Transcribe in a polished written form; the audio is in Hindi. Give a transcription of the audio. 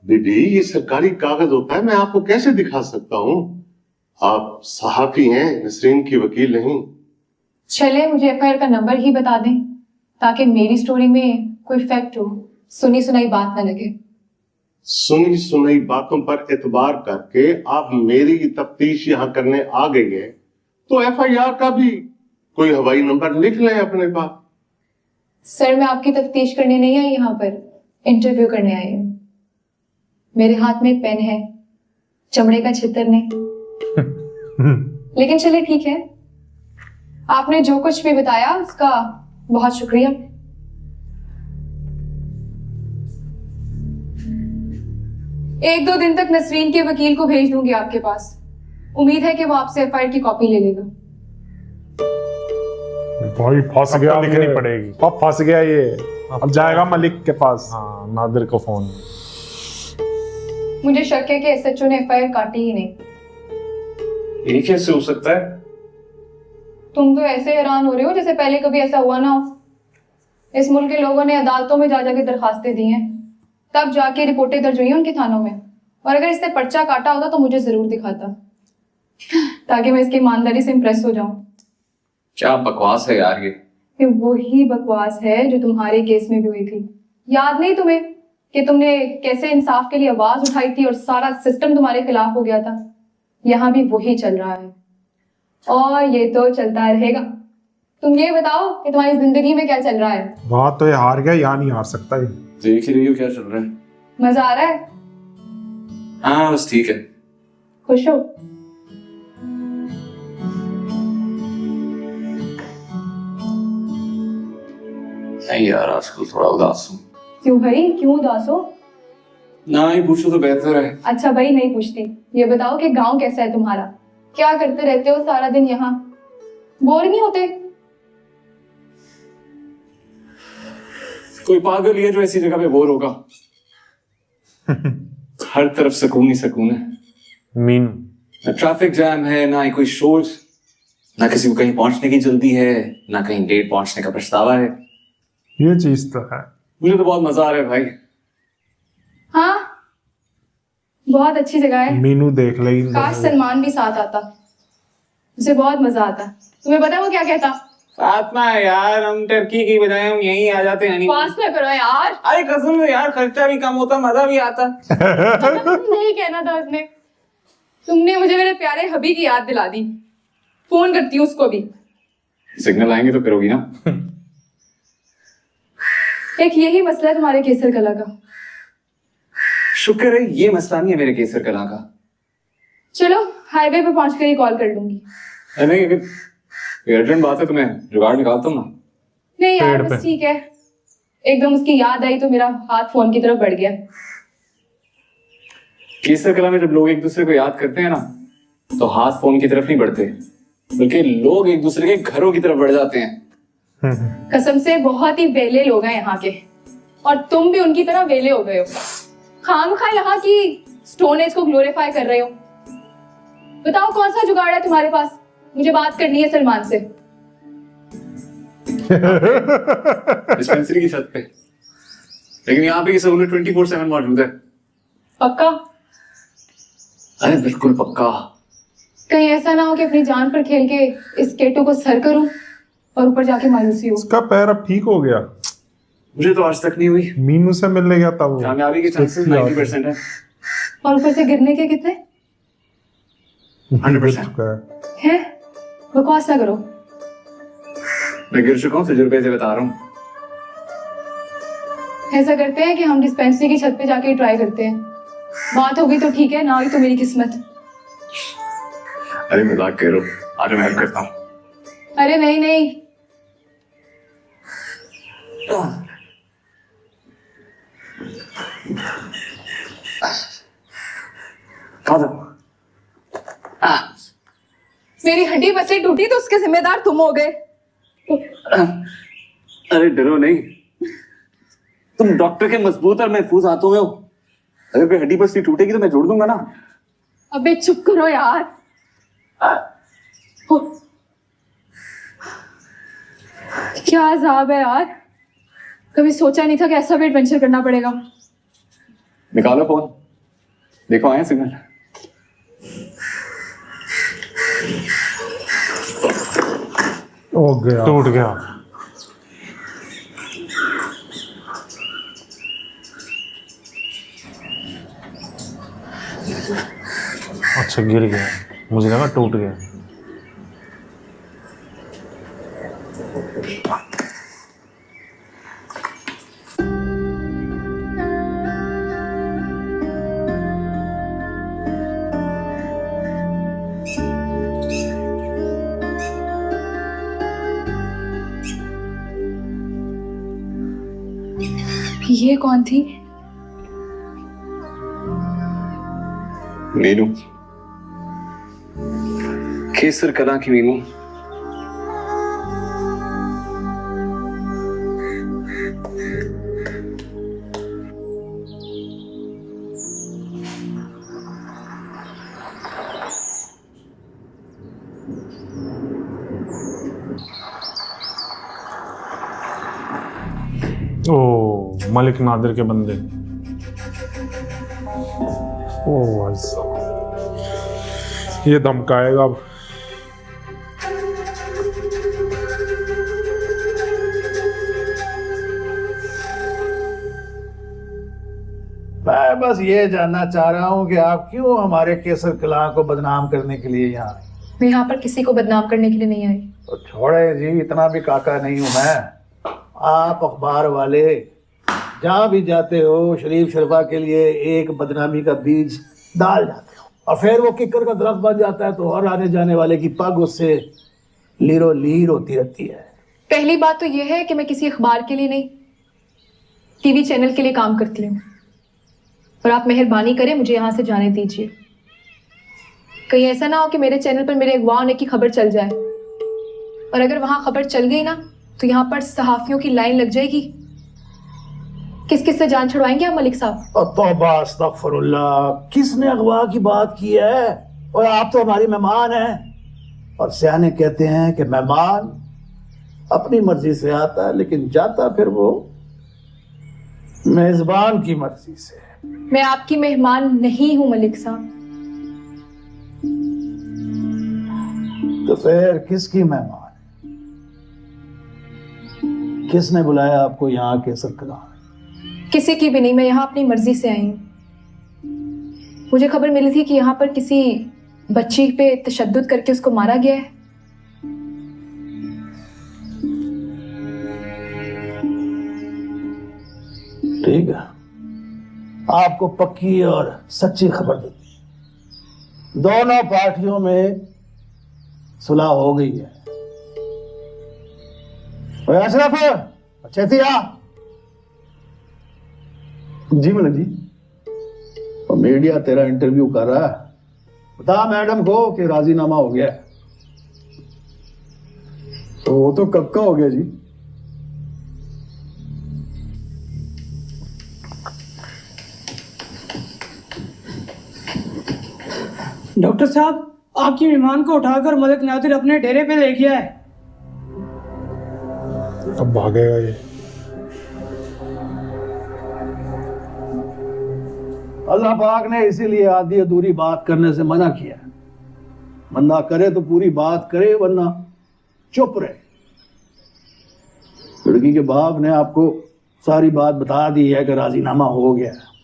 दीदी ये सरकारी कागज होता है, मैं आपको कैसे दिखा सकता हूँ? आप सहाफी हैं, नसरीन की वकील नहीं। चले मुझे एफआईआर का नंबर ही बता दें ताकि मेरी स्टोरी में कोई फैक्ट हो, सुनी सुनाई बात न लगे। सुनी सुनाई बातों पर एतबार करके आप मेरी तफ्तीश यहाँ करने आ गई है तो एफआईआर का भी कोई हवाई नंबर लिख लें अपने पास। सर मैं आपकी तफ्तीश करने नहीं आई, यहाँ पर इंटरव्यू करने आई हूँ। मेरे हाथ में पेन है, चमड़े का छितर नहीं। लेकिन चलिए ठीक है, आपने जो कुछ भी बताया उसका बहुत शुक्रिया। एक दो दिन तक नसरीन के वकील को भेज दूंगी आपके पास। उम्मीद है कि वो आपसे एफआईआर की कॉपी ले लेगा। भाई फंस गया, लिखनी पड़ेगी। अब फंस गया ये। अब जाएगा मलिक के पास। हाँ, नादिर को फोन। मुझे शक है कि एसएचओ ने एफआईआर काटी ही नहीं। ये कैसे हो सकता है? तुम तो ऐसे हैरान हो रहे हो जैसे पहले कभी ऐसा हुआ ना हो। इस मुल्क के लोगों ने अदालतों में जा जाके दरखास्तें दी हैं, तब जाके रिपोर्टें दर्ज हुई हैं उनके थानों में। और अगर इसने पर्चा काटा होता तो मुझे जरूर दिखाता, ताकि मैं इसकी ईमानदारी से इंप्रेस हो जाऊं। क्या बकवास है यार ये वही बकवास है जो तुम्हारे केस में भी हुई थी। याद नहीं तुम्हें कि तुमने कैसे इंसाफ के लिए आवाज उठाई थी और सारा सिस्टम तुम्हारे खिलाफ हो गया था? यहाँ भी वही चल रहा है और ये तो चलता रहेगा। तुम ये बताओ कि तुम्हारी जिंदगी में क्या चल रहा है? वहां तो ये हार गया, यहाँ नहीं हार सकता ये। देख ही रही हो क्या चल रहा है। मजा आ रहा है? हाँ बस ठीक है। खुश हो? नहीं यार, आजकल थोड़ा उदास हूँ। क्यों भाई, क्यों उदास हो? ना ही पूछो तो बेहतर है। अच्छा भाई नहीं पूछती। ये बताओ कि गांव कैसा है तुम्हारा? क्या करते रहते हो सारा दिन यहाँ? बोर नहीं होते? कोई पागल ही है जो ऐसी जगह पे बोर होगा। हर तरफ सुकून ही सुकून है। मीनू, ना ट्रैफिक जैम है, ना ही कोई शोर, ना किसी को कहीं पहुंचने की जल्दी है, ना कहीं डेट पहुंचने का पछतावा है। ये चीज तो है। मुझे तो बहुत मजा आ रहा है भाई। हाँ बहुत अच्छी जगह है। मीनू देख ले इन काश दोनों। सलमान भी साथ आता, उसे बहुत मजा आता। तुम्हें पता है वो क्या कहता? फातिमा यार, हम टर्की की बजाय हम यहीं आ जाते हैं। पास में करो यार। अरे कसम से यार, खर्चा भी कम होता, मजा भी आता। नहीं कहना था उसने। तुमने मुझे मेरे प्यारे हबी की याद दिला दी। फोन करती हूँ उसको भी। सिग्नल आएंगे तो करोगी ना? एक यही मसला है तुम्हारे केसर कला का। शुक्र है ये मसला नहीं है मेरे केसर कला का। चलो हाईवे पे पहुंच कर ही कॉल कर लूंगी। अरे अर्जेंट बात है, तुम्हें जुगाड़ निकालता हूँ ना। नहीं यार पेड़ पे। बस ठीक है। एकदम उसकी याद आई तो मेरा हाथ फोन की तरफ बढ़ गया। केसर कला में जब लोग एक दूसरे को याद करते हैं ना, तो हाथ फोन की तरफ नहीं बढ़ते, बल्कि लोग एक दूसरे के घरों की तरफ बढ़ जाते हैं। कसम से बहुत ही वेले लोग हैं यहाँ के, और तुम भी उनकी तरह वेले हो गए हो। खामखा यहाँ की स्टोन एज को ग्लोरीफाई कर रहे हो। बताओ कौन सा जुगाड़ है तुम्हारे पास? मुझे बात करनी है सलमान से। डिस्पेंसरी की छत पे, लेकिन यहाँ पे ये सहूलत 24/7 मौजूद है। पक्का? अरे बिल्कुल पक्का। कहीं ऐसा ना हो कि अपनी जान पर खेल के इस केटू को सर करूं और ऊपर जाके मायूसी हो। उसका पैर अब ठीक हो गया। मुझे तो आज तक नहीं हुई। मीनू से मिलने गया था वो। कामयाबी के चांसेस 90% है। और ऊपर से गिरने के कितने 100% हैं? बकवास ना करो। मैं गिर चुका हूँ, तजुर्बे से बता रहा हूँ। ऐसा करते हैं कि हम डिस्पेंसरी की छत पे जाके ट्राई करते हैं। बात होगी तो ठीक है, ना हुई तो मेरी किस्मत। अरे मजाक कर रहा हूँ, आज मैं हेल्प करता हूँ। अरे नहीं नहीं, कहाँ था? मेरी हड्डी बच्चे टूटी तो उसके जिम्मेदार तुम हो गए। अरे डरो नहीं, तुम डॉक्टर के मजबूत और महफूज हाथों में हो। अगर कोई हड्डी पसली टूटेगी तो मैं जोड़ दूंगा ना। अबे चुप करो यार। क्या अजाब है यार, कभी सोचा नहीं था कि ऐसा भी एडवेंचर करना पड़ेगा। निकालो फोन। देखो आए सिग्नल। हो गया, टूट गया। अच्छा गिर गया, मुझे लगा टूट गया। ये कौन थी? मीनू, केसर कला की मीनू। ओ मलिक नादिर के बंदे। ओ भाई साहब, ये धमकाएगा अब। मैं बस ये जानना चाह रहा हूँ कि आप क्यों हमारे केसर कलां को बदनाम करने के लिए यहाँ आए? मैं यहाँ पर किसी को बदनाम करने के लिए नहीं आई। तो छोड़े जी, इतना भी काका नहीं हूँ मैं। आप अखबार वाले जहाँ भी जाते हो शरीफ शरीफा के लिए एक बदनामी का बीज डाल जाते हो, और फिर वो किकर का दरख्त बन जाता है तो और आने जाने वाले की पग उससे लीरो लीर होती रहती है। पहली बात तो यह है कि मैं किसी अखबार के लिए नहीं, टीवी चैनल के लिए काम करती हूँ, और आप मेहरबानी करें मुझे यहाँ से जाने दीजिए। कहीं ऐसा ना हो कि मेरे चैनल पर मेरे अगवा होने की खबर चल जाए, और अगर वहां खबर चल गई ना तो यहाँ पर सहाफियों की लाइन लग जाएगी। किस किस से जान छुड़वाएंगे आप मलिक साहब? तौबा अस्तगफिरुल्लाह, किसने अगवा की बात की है? और आप तो हमारी मेहमान हैं, और सियाने कहते हैं कि मेहमान अपनी मर्जी से आता है लेकिन जाता फिर वो मेजबान की मर्जी से। मैं आपकी मेहमान नहीं हूं मलिक साहब। तो फिर किसकी मेहमान? किसने बुलाया आपको यहाँ केसर कलां? किसी की भी नहीं, मैं यहाँ अपनी मर्जी से आई हूँ। मुझे खबर मिली थी कि यहाँ पर किसी बच्ची पे तशद्दुद करके उसको मारा गया है। ठीक है, आपको पक्की और सच्ची खबर देती। दोनों पार्टियों में सुलह हो गई है। ओए अशरफ, अच्छे थी आ। जी मलिक जी। और मीडिया तेरा इंटरव्यू कर रहा है, बता मैडम को कि राजीनामा हो गया है। तो वो तो कब का हो गया जी? डॉक्टर साहब, आपकी मेहमान को उठाकर मलिक नादिर अपने डेरे पे ले गया है। अब भागेगा ये। अल्लाह पाक ने इसीलिए आधी अधूरी बात करने से मना किया है। बंदा करे तो पूरी बात करे, वरना चुप रहे। लड़की के बाप ने आपको सारी बात बता दी है कि राजीनामा हो गया है।